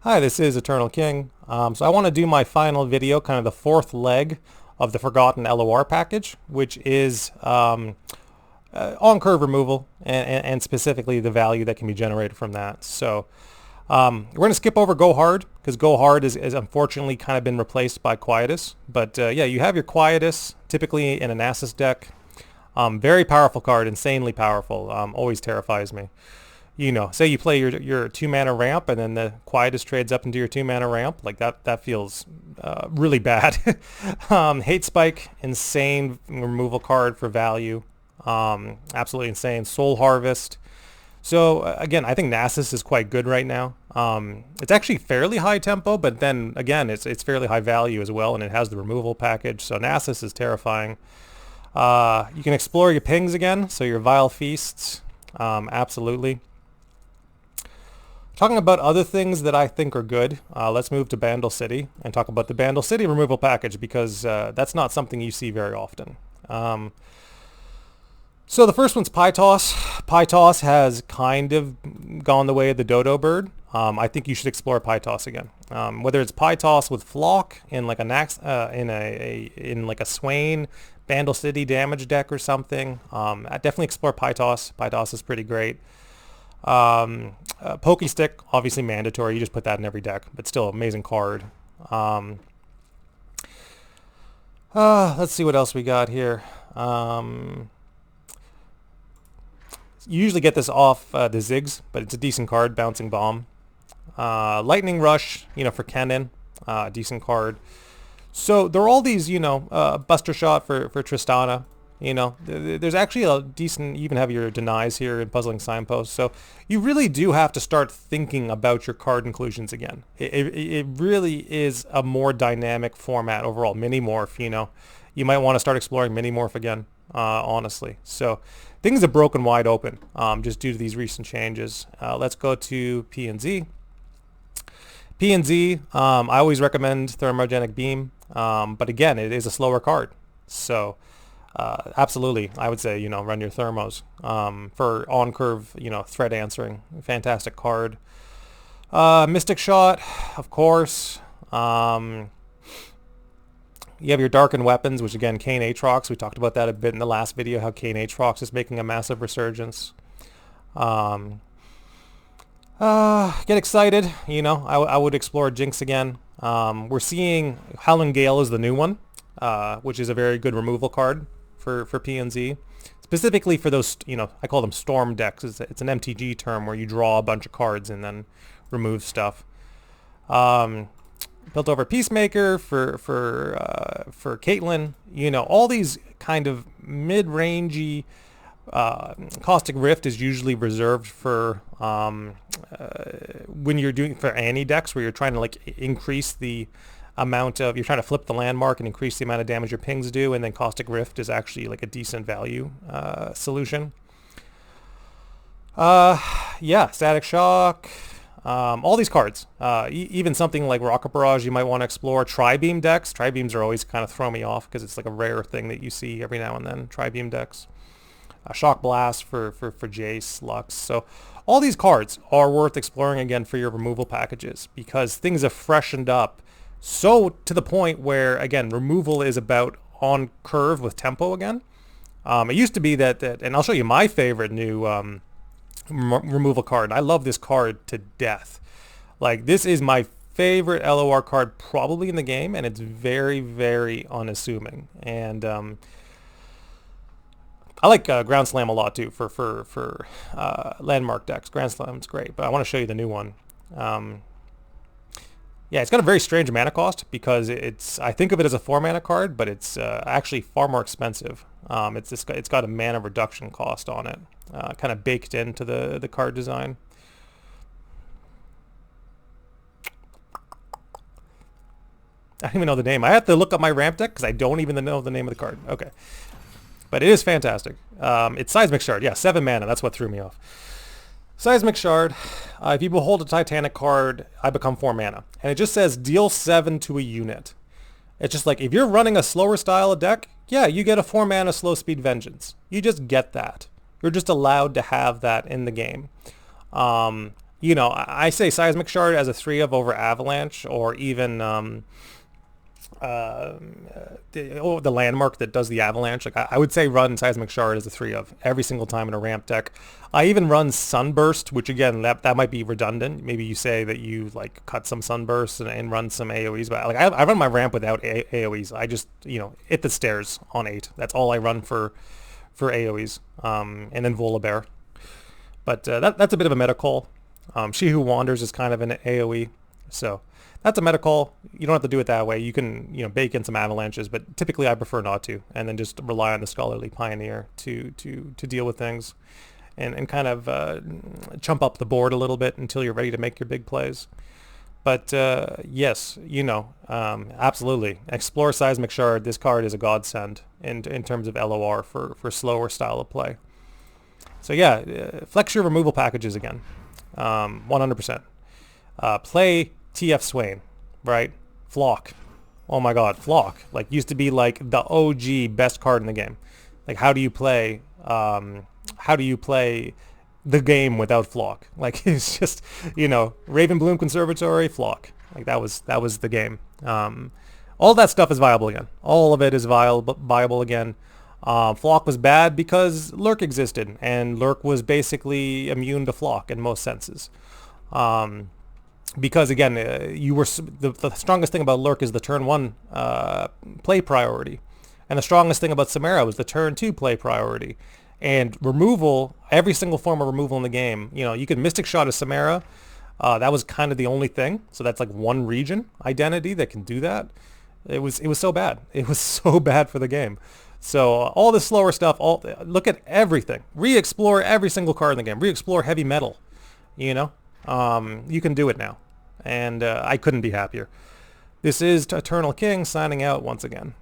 Hi, this is Eternal King. So I want to do my final video, kind of the fourth leg of the Forgotten LOR package, which is on-curve removal and specifically the value that can be generated from that. So we're going to skip over Go Hard because Go Hard is unfortunately kind of been replaced by Quietus. But yeah, you have your Quietus typically in a Nasus deck. Very powerful card, insanely powerful. Always terrifies me. You know, say you play your 2-mana ramp and then the Quietus trades up into your 2-mana ramp, like that feels really bad. Hate Spike, insane removal card for value. Absolutely insane. Soul Harvest. So again, I think Nasus is quite good right now. It's actually fairly high tempo, but then again, it's fairly high value as well, and it has the removal package. So Nasus is terrifying. You can explore your pings again, so your Vile Feasts, absolutely. Talking about other things that I think are good, let's move to Bandle City and talk about the Bandle City removal package because that's not something you see very often. So the first one's Pytos. Pytos has kind of gone the way of the dodo bird. I think you should explore Pytos again. Whether it's Pytos with Flock in like in like a Swain Bandle City damage deck or something, I definitely explore Pytos. Pytos is pretty great. Pokestick, obviously mandatory. You just put that in every deck, but still amazing card. Let's see what else we got here. You usually get this off the Ziggs, but it's a decent card, Bouncing Bomb. Lightning Rush, for Kennen, decent card. So there are all these, Buster Shot for Tristana. There's actually a decent, even have your denies here in Puzzling Signposts. So you really do have to start thinking about your card inclusions again. It really is a more dynamic format overall. Mini-Morph, you might want to start exploring Mini-Morph again, honestly. So things have broken wide open just due to these recent changes. Let's go to P and Z. P&Z, I always recommend Thermogenic Beam, but again, it is a slower card. So absolutely, I would say, run your Thermos for on-curve, threat answering. Fantastic card. Mystic Shot, of course. You have your Darkened Weapons, which again, Kane Aatrox. We talked about that a bit in the last video, how Kane Aatrox is making a massive resurgence. Get excited, I would explore Jinx again. We're seeing Howling Gale is the new one, which is a very good removal card for PNZ. Specifically for those, I call them storm decks. It's an MTG term where you draw a bunch of cards and then remove stuff. Built over Peacemaker for Caitlyn, all these kind of mid-rangey. Caustic Rift is usually reserved for when you're doing for Annie decks where you're trying to increase the amount of, you're trying to flip the landmark and increase the amount of damage your pings do, and then Caustic Rift is actually like a decent value solution. Yeah, Static Shock, all these cards, even something like Rocket Barrage you might want to explore. Tri-Beam decks, Tri-Beams are always kind of throw me off because it's like a rare thing that you see every now and then, Tri-Beam decks. Shock Blast for Jace, Lux. So all these cards are worth exploring again for your removal packages because things have freshened up so to the point where, again, removal is about on curve with tempo again. It used to be that and I'll show you my favorite new removal card. I love this card to death. Like, this is my favorite LOR card probably in the game, and it's very, very unassuming. And I like Ground Slam a lot too for landmark decks. Ground Slam's great, but I want to show you the new one. Yeah, it's got a very strange mana cost because I think of it as a 4-mana card, but it's actually far more expensive. It's got a mana reduction cost on it, kind of baked into the card design. I don't even know the name. I have to look up my ramp deck because I don't even know the name of the card. Okay. But it is fantastic. It's Seismic Shard. Yeah, 7 mana. That's what threw me off. Seismic Shard. If you behold a Titanic card, I become 4 mana. And it just says deal 7 to a unit. It's just like, if you're running a slower style of deck, yeah, you get a 4 mana slow speed vengeance. You just get that. You're just allowed to have that in the game. you know, I say Seismic Shard as a 3 of over Avalanche, or even the landmark that does the avalanche. Like I would say run Seismic Shard as a 3 of every single time in a ramp deck. I even run Sunburst, which again that might be redundant. Maybe you say that you like cut some Sunbursts and run some AoEs, but like I run my ramp without AoEs. I just, you know, hit the stairs on 8. That's all I run for AoEs, and then Volibear. But that's a bit of a meta call. She Who Wanders is kind of an AoE, so that's a meta call. You don't have to do it that way. You can, you know, bake in some avalanches, but typically I prefer not to, and then just rely on the Scholarly Pioneer to deal with things, and kind of chump up the board a little bit until you're ready to make your big plays. But yes, you know, absolutely. Explore Seismic Shard. This card is a godsend in terms of LOR for slower style of play. So yeah, flex your removal packages again, 100%. Play TF Swain, right? Flock. Oh my God, Flock. Like used to be like the OG best card in the game. Like how do you play? How do you play the game without Flock? Like it's just, you know, Ravenbloom Conservatory, Flock. Like that was the game. All that stuff is viable again. All of it is viable again. Flock was bad because Lurk existed, and Lurk was basically immune to Flock in most senses. Because again, you were the strongest thing about Lurk is the turn 1 play priority, and the strongest thing about Samara was the turn 2 play priority. And removal, every single form of removal in the game, you know, you could Mystic Shot a Samara. That was kind of the only thing. So that's like one region identity that can do that. It was so bad. It was so bad for the game. So all this slower stuff, look at everything. Re-explore every single card in the game. Re-explore heavy metal. You know, you can do it now. And I couldn't be happier. This is Eternal King signing out once again.